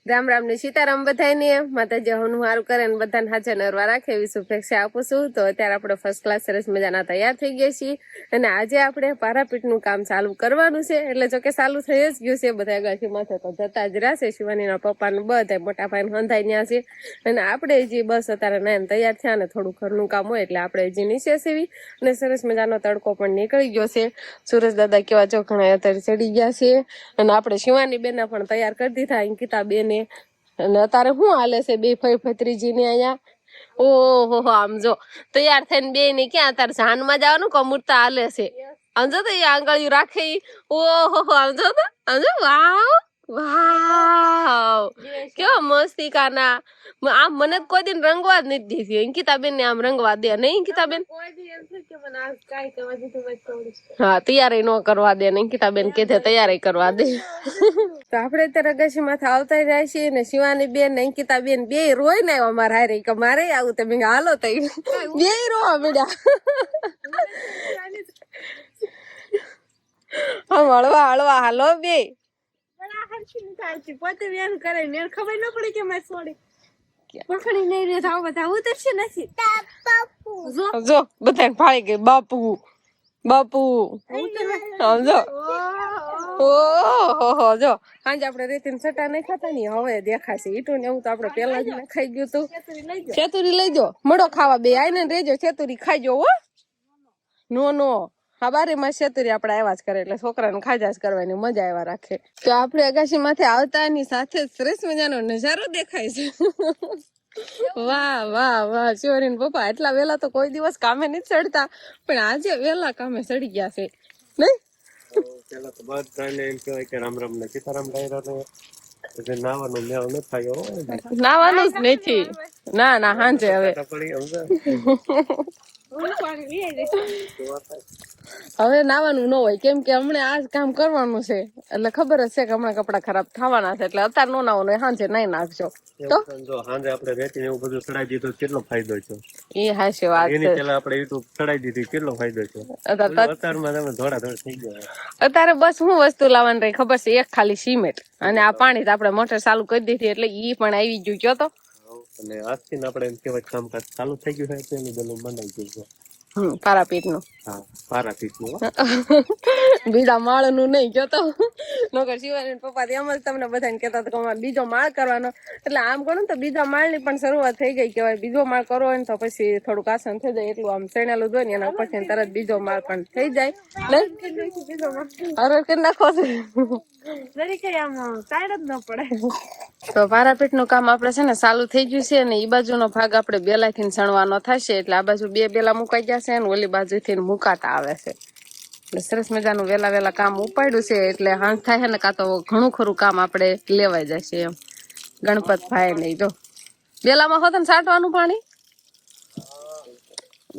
રામ રામ ને સીતારામ બધાને માતાજી હું હારું કરે ને બધાને હાજર નરવા રાખે એવી શુભેચ્છા આપું છું. તો અત્યારે આપણે ફર્સ્ટ ક્લાસ સરસ મજાના તૈયાર થઈ ગયા છીએ અને આજે આપણે પારાપીઠનું કામ ચાલુ કરવાનું છે. એટલે જો કે ચાલુ થઈ જ ગયું છે, બધા ગાંઠી માથે તો જતા જ રહેશે. શિવાનીના પપ્પાને બધા મોટા ભાઈને હંધાઈ ત્યાં છે અને આપણે હજી બસ અત્યારે નાઈને તૈયાર થયા ને થોડું ઘરનું કામ હોય એટલે આપણે હજી નીચે સીવી અને સરસ મજાનો તડકો પણ નીકળી ગયો છે. સુરેશ દાદા કેવા ચોખણા અત્યારે ચડી ગયા છે અને આપણે શિવાની બેન પણ તૈયાર કરી દીધા. અંકિતા બેન અને અત્યારે શું હાલે છે બે ફઈ ફત્રીજી ને અહીંયા? ઓહો આમ જો તૈયાર થઈને બે ને ક્યાં અત્યારે જાનમાં જવાનું કમુરતા હાલે છે. આમ જો તો એ આંગળીયું રાખે. ઓહો આમ જો તો આમ જો વાવ વાવ કેવો મસ્તી કાના. આમ મને કોઈ દિન રંગવા જ નથી દીધી. અંકિતા બેન ને આમ રંગવા દે નહીં અંકિતા બેન? હા તૈયારી ન કરવા દે. અંકિતા બેન કે તૈયારી કરવા દે. તો આપણે અત્યારે અગાસી માથે આવતા જાય છીએ ને શિવાની બેન ને અંકિતા બેન બે રોઈ ને અમારે હારે કે મારે આવું તમે હાલો તઈ બે રોવા મળ્યા. હળવા હળવા હાલો બે. પોતે બેન કરે ને ખબર ન પડી કે મેં છોડી પકડી નહીં રે થાવ બધા ઉતરશે નથી. જો બધા ફાળી ગઈ બાપુ બાપુ સમજો. ઓહો જો આજે આપણે રેતી સટા નહીં ખાતા ને હવે દેખાશે ઈટું ને એવું તો આપણે પેલા જ ખાઈ ગયું તું. ચેતુરી લઈ જો મડો ખાવા બે આઈને રેજો ચેતુરી ખાઈજો હો. નો નો હા બારે માં ચેતુરી આપણે આવ્યા જ કરે એટલે છોકરાને ખાજા જ કરવાની મજા આવ્યા રાખે. તો આપણે અગાસી માથે આવતા ની સાથે સરસ મજાનો નજારો દેખાય છે. વાહ વાહ વાહ શિવરીન પપ્પા એટલા વેલા તો કોઈ દિવસ કામે નથી ચડતા પણ આજે વેલા કામે ચડી ગયા છે નહીં? પેલા તો બધાને એમ કહેવાય કે રામ રામ ને સીતારામ ડાયરા નાવાનું મેળ ન થાય. નાવાનું જ નથી. ના ના હાંજે હવે હવે નાવાનું ન હોય કેમ કે હમણાં આ કામ કરવાનું છે એટલે ખબર જ છે કે હમણાં કપડા ખરાબ થવાના છે એટલે અત્યારે નો નાવાનું હાંજે નાઈ નાખજો. તો જો હાંજે આપણે રેતી એવું બધું ચડાઈ દીધું કેટલો ફાયદો છે. એ હાશે વાત એની પેલા આપણે યુટ્યુબ ચડાઈ દીધી કેટલો ફાયદો છે. અત્યારમાં તમે ધોળા થઈ ગયા. અત્યારે બસ હું વસ્તુ લાવવાની રહી ખબર છે? એક ખાલી સિમેન્ટ અને આ પાણી આપણે મોટર ચાલુ કરી દીધી એટલે ઈ પણ આવી ગયું કયો તો. અને આજથી આપણે એમ કેવાય કામકાજ ચાલુ થઈ ગયું છે એનું બધું બનાવી ગયું છે. પારાપીઠ નું. હા પારાપીઠ નું બીજા માળ નું નહીં કયો તો. નકર શિવાની પપ્પા એમ જ તમને બધાને કહેતા હતા કે અમારે બીજો માળ કરવાનો એટલે આમ ગણો તો બીજા માળ ની પણ શરૂઆત થઈ ગઈ કેવાય. બીજો માળ કરવો હોય ને તો પછી થોડુંક આસન થઈ જાય એટલું આમ ચણેલું જોઈએ ને એના પછી તરત બીજો માળ પણ થઈ જાય. અરે કે નાખો છે તો પારાપીઠ નું કામ આપડે છે ને ચાલુ થઈ ગયું છે ને ઈ બાજુ નો ભાગ આપડે બેલા થી સણવાનો થશે એટલે આ બાજુ બે બેલા મુકાઈ ગયા છે ને ઓલી બાજુ થી મુકાતા આવે છે એટલે સરસ મજાનું વેલા વેલા કામ ઉપાડ્યું છે એટલે હાંજ થાય ને કાં તો ઘણું ખરું કામ આપડે લેવાઈ જશે એમ. ગણપત ભાઈ નહીં જો બેલામાં હોત ને સાટવાનું પાણી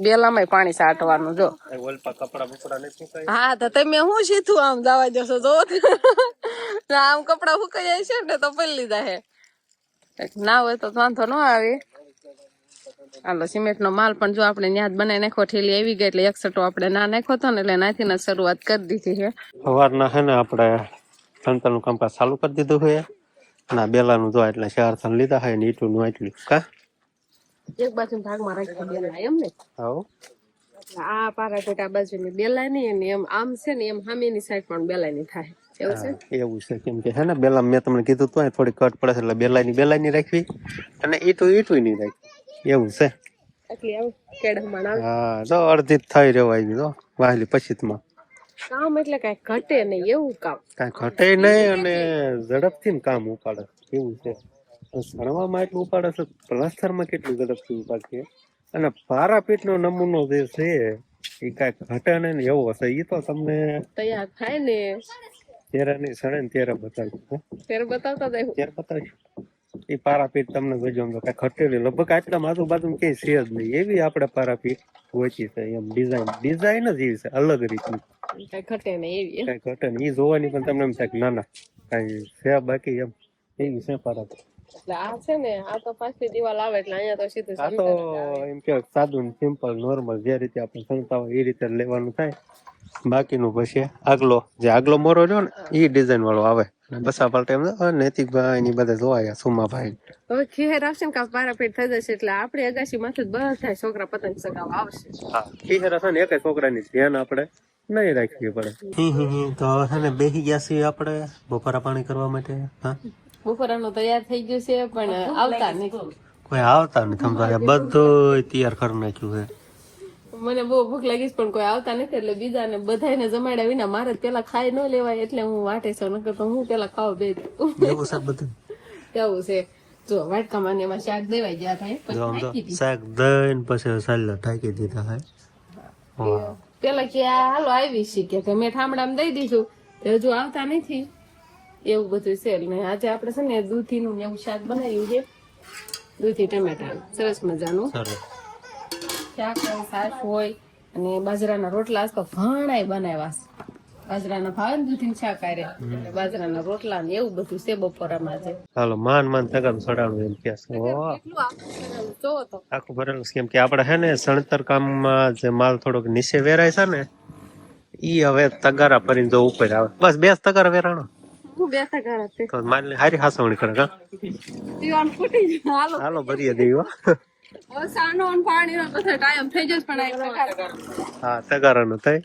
બેલામાં પાણી સાટવાનું જો. હા તો તમે હું સીધું આમ જવા જશો જો આમ કપડા સુકાઈ જાય છે ને તો પડી લીધા હે ના હોય તો વાંધો ન આવે. હાલો સિમેન્ટ નો માલ પણ જો આપણે ન્યાદ બનાવી નાખો ઠેલી આવી ગઈ એટલે 1 આપણે ના નાખ્યો હતો ને એટલે નાથી ને શરૂઆત કરી દીધી છે. સવારના હે ને આપણે સંતનું કામકાજ ચાલુ કરી દીધું છે ના બેલાનું જો એટલે 4 થન લીધા છે ને ઈટું નું એટલું કા એક બાજુ ભાગમાં રાખી બેલા એમ ને. હા આ પારાપીઠ આ બાજુ ની બેલા ની એમ આમ છે ને એમ સામેની સાઈડ પણ બેલા ની થાય એવું છે કેમ કે હે ને બેલા મેં તમને કીધું તો થોડી કટ પડે એટલે બેલાની રાખવી અને ઈટું ની રાખવી એવું છે. હા તો અડધી થઈ રહેવાય તો વાહલી પછી માં કામ એટલે કઈ ઘટે નહીં એવું કામ કઈ ઘટે નહીં અને ઝડપથી કામ ઉપાડે એવું છે. સણવામાં એટલું ઉપાડે છે પ્લાસ્ટર માં કેટલું ઝડપથી ઉપાડશે અને પારાપીઠ નો નમૂનો જે છે એ કઈ ઘટે નહીં ને એવો હશે. એ તો તમને તૈયાર થાય ને ત્યારે નહીં સડે ને ત્યારે બતાવીશું. ત્યારે બતાવતા ત્યારે બતાવીશું. એ પારાપીઠ તમને જોજો કઈ ઘટેલી લગભગ આટલા આજુબાજુ કઈ છે જ નહીં એવી આપણે પારાપીઠ ગોચી છે એમ. ડિઝાઇન જ એવી છે અલગ રીતની કઈ ઘટે નહીં એવી કઈ ઘટે નહીં. એ જોવાની પણ તમને એમ થાય કે ના ના કઈ છે બાકી એમ એવી છે પારાપીઠ. એટલે આ છે ને આ તો પાછી દિવાલ આવે એટલે અહીંયા તો સીધું આ તો એમ કે સાદું સિમ્પલ નોર્મલ જે રીતે આપણે સંતા હોય એ રીતે લેવાનું થાય. બાકીનું પછી આગલો મોરો રહ્યો ને એ ડિઝાઇન વાળો આવે બસા પાલટે એમ નૈતિકભાઈ ની બધા જોવાયા સુમાભાઈ હવે ખેર આવશે ને પારાપીટ થઈ જશે એટલે આપણે અગાસી માંથી બધા છોકરા પતંગ ચગાવવા આવશે. હા ખીહેર હશે ને એક છોકરાની ધ્યાન આપણે નહીં રાખવી પડે. તો હવે છે ને બેસી ગયા છીએ આપણે બપોરા પાણી કરવા માટે. હા બપોરાનું તૈયાર થઈ ગયું છે પણ આવતા નથી. કોઈ આવતા નથી સમજાય બધું તૈયાર કરી નાખ્યું છે. મને બહુ ભૂખ લાગી છે પણ કોઈ આવતા નથી એટલે બીજાને બધાને જમાડ્યા વિના મારે પેલા ખાઈ ન લેવાય એટલે હું વાટે છું નકર તો હું પેલા ખાવા બે એવું છે બધું કેવું છે. જો વાટકામાં ને એમાં શાક દેવાઈ ગયા થાય પછી શાક દઈને પછી સાલા ઢાંકી દીધા હે. પેલા કે હાલો આવી છે કે મેં ઠામડામાં દઈ દીધું હજુ આવતા નથી એવું બધું છે. ને આજે આપણે છે ને દૂધી નું એવું શાક બનાવ્યું છે દૂધી ટમેટા સરસ મજાનું શાક હોય છાશ હોય અને બાજરાના રોટલા તો ઘણાય બનાવ્યા છે. બાજરાના ભાવે ને દૂધી શાક આરે બાજરાના રોટલા ને એવું બધું છે બપોરામાં છે. હાલો માન તગાર ચડાવવું એમ કે આખું ભરેલું કેમ કે આપડે હે ને સણતર કામમાં જે માલ થોડોક નીચે વેરાય છે ને ઈ હવે તગારા ભરીને જો ઉપર આવે બસ બે તગારા વેરાણો હું બે તગારા છે તો માલ હારી હાસવણી કરે કા દીવાન ફૂટી જાય. હાલો ભરીએ દેવા હવે સાનો અને પાણીનો બધો ટાઈમ થઈ જશે પણ આ તગારા હા તગારાનો થાય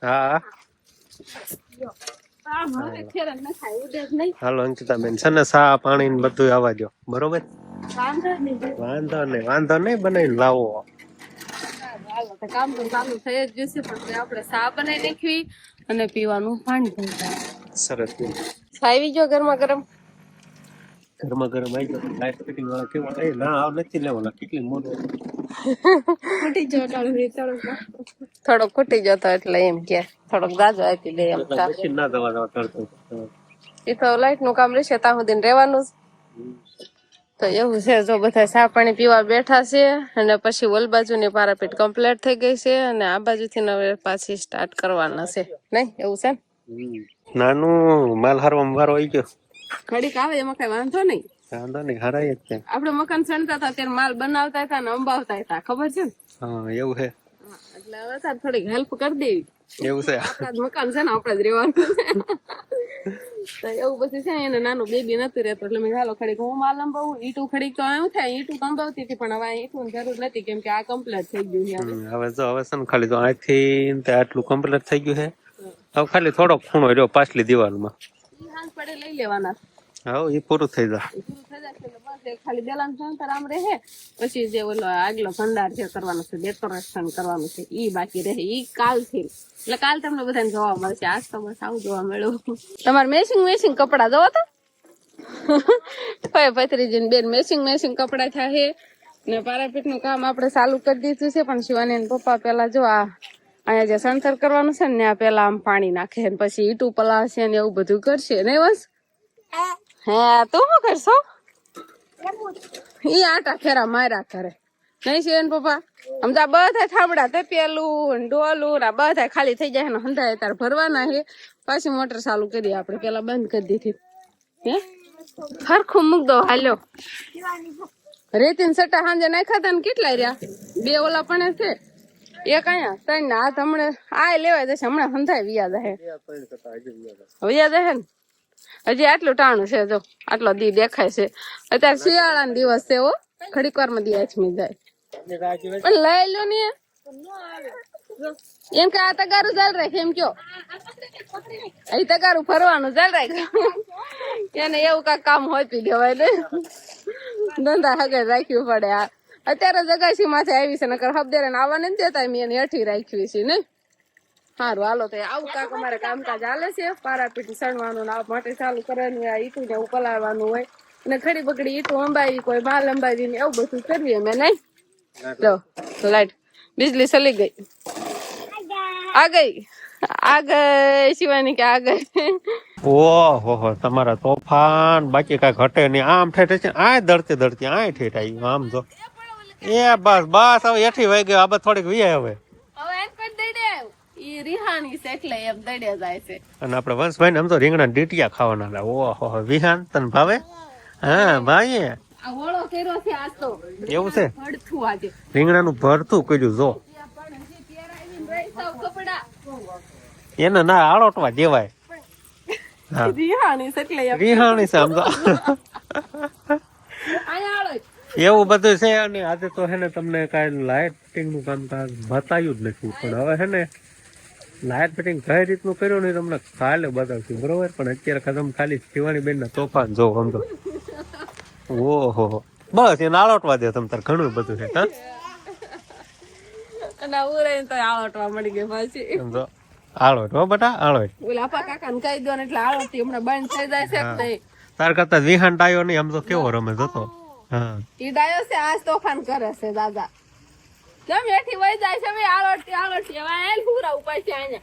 હા હાલો અંકિતાબેન છે ને સા પાણી ને બધું આવવા દો બરોબર. વાંધો નહીં બનાવીને લાવો. કામ તો ચાલુ થઈ જ જશે પણ આપણે સા બનાવી નાખવી અને પીવાનું પાણી થઈ જાય. સરસ આવી ગયો ગરમા ગરમ આવી ગયો લાઈટ ફિટિંગ વાળા કેવો ના આવ નથી લેવાના કેટલી મોટો થોડોક ખૂટી જતો એટલે એમ કે થોડોક દાજો આપી દે એમ ના દવા કરતો એ તો લાઈટ નું કામ રહેશે ત્યાં સુધી રહેવાનું તો એવું છે. જો બધા ચા પાણી પીવા બેઠા છે અને પછી ઓલ બાજુની પારાપીટ કમ્પ્લીટ થઈ ગઈ છે અને આ બાજુથી હવે પાછી સ્ટાર્ટ કરવાના છે નહીં એવું છે. નાનું માલ હારવા વારો આવી ગયો ઘડીક આવે એમાં કઈ વાંધો નહીં હારાય જ છે. આપડે મકાન સણતા હતા ત્યારે માલ બનાવતા હતા ને અંબાવતા હતા ખબર છે ને. હા એવું છે એટલે હવે તાર થોડીક હેલ્પ કરી દેવી એવું છે. આપણા જ મકાન છે ને આપણે જ રહેવાનું તો એવું બધું છે. એને નાનું બેબી નતું રહેતું એટલે મેં ચાલો ખડીક હું માલ અંબાવું ઈટું ખડીક તો એવું થાય ઈટું અંબાવતી હતી પણ હવે ઈટું જરૂર નથી કેમ કે આ કમ્પ્લીટ થઈ ગયું છે. હવે જો હવે છે ને ખાલી તો અહીંથી આટલું કમ્પ્લીટ થઈ ગયું છે. હવે ખાલી થોડોક ખૂણો રહ્યો પાછલી દિવાલમાં હાથ પડે લઈ લેવાના. હા એ પૂરું થઈ જાય ખાલી બેલાન સંતર આમ રહે પછી જે ઓલો આગલો ભંડાર છે કરવાનો છે ડેકોરેશન કરવાનું છે ઈ બાકી રહે ઈ કાલથી એટલે કાલ તમને બધાને જોવા મળશે. આજ તો બસ આવું જોવા મળ્યું. તમારે મેચિંગ કપડા જોવો તો ભત્રીજી બેન મેચિંગ કપડા થાય ને પારાપીટ નું કામ આપણે ચાલુ કરી દીધું છે પણ શિવાની પપ્પા પેલા જો આ અહીંયા જે સંતર કરવાનું છે ને પેલા આમ પાણી નાખે ને પછી ઈટું પલાવશે ને એવું બધું કરશે ને બસ. હા તું શું કરશો ઈ આટા ફેરા માર્યા કરે નહીં છે પપ્પા સમજા બધા થાબડા તપેલું ડોલું ના બધા ખાલી થઈ જાય ને હંધાય તાર ભરવાના છે પાછી મોટર ચાલુ કરી આપણે પેલા બંધ કરી દીધી હે હરખું મૂક દો હાલ્યો. રેતીન સટ્ટા સાંજે નાખ્યા હતા ને કેટલા રહ્યા 2 ઓલા પણ છે એક અહીંયા 3 ને હાથ હમણાં આ લેવાય જશે હમણાં હંધાય વ્યાજ હે ને હજી આટલું ટાણું છે જો આટલો દી દેખાય છે. અત્યારે શિયાળાનો દિવસ છે હો ઘડીક વાર માં દી આચમી જાય પણ લઈ લો ને એમ કે આ તગારું ચાલ રાખે એમ કયો અહીં તગારું ફરવાનું ચાલ રાખ એને એવું કઈ કામ હોતી દેવાય ને ધંધા હગે રાખ્યું પડે. આ અત્યારે જગાસી માથે આવી છે નકર હબદેરે આવવા નથી દેતા મેં એને હેઠી રાખવી છે ને. સારું હાલો તો આવું કાંક અમારે કામકાજ હાલે છે. પારાપીટ સણવાનું આ માટે ચાલુ કરવાનું આ ઈટું ને એવું પલાળવાનું હોય અને ખડી બગડી ઈટું અંબાવી કોઈ માલ અંબાવી ને એવું બધું કરીએ અમે નહીં. લો લાઈટ બીજલી ચલી ગઈ આ ગઈ શિવાની કે આ ગઈ. ઓહો તમારા તોફાન બાકી કઈ ઘટે નહીં આમ ઠેઠ છે આ દડતી આ ઠેઠ આવ્યું આમ જો એ બસ હવે એઠી વાઈ ગયો આ થોડીક વીએ હવે અને આપડે વંશભાઈ ને આમ તો રીંગણા ડીટિયા ખાવાના ઓહો વિહાન તને ભાવે હા ભાઈ એવું છે રીંગણા નું ભરતું કર્યું જો એને ના આળોટવા દેવાય. હા રિહાણી છે એટલે વિહાણી છે આમ તો. અહીંયા આળો એવું બધું છે. અને આજે તો હે ને તમને કાંઈ લાઇટ ફિટિંગ નું કામકાજ બતાવ્યું જ નથી, પણ હવે હે ને લાઇટ ફિટિંગ કઈ રીતનું કર્યું ને તમને કાલે બતાવશું, બરોબર? પણ અત્યારે કદમ ખાલી શિવાણી બેન ના તોફાન જો સમજો. ઓહો બસ એને આળોટવા દે તમ તાર, ઘણું બધું છે. હા અને ઉરે તો આળોટવા મળી ગઈ પાછી. સમજો આળોટ હો બેટા, આળોટ. ઓલા આપા કાકા ને કહી દો ને એટલે આળોટી હમણાં બંધ થઈ જાય છે કે નહીં. તાર કરતા વિહાન ડાયો નહીં, આમ તો કેવો રમે જતો. હા ઈ ડાયો છે આજ તોફાન કરે છે દાદા. કેમ એઠી વઈ જાય છે ભાઈ આળોટી આળોટી. હવે એલ પૂરા ઉપાય છે અહીંયા.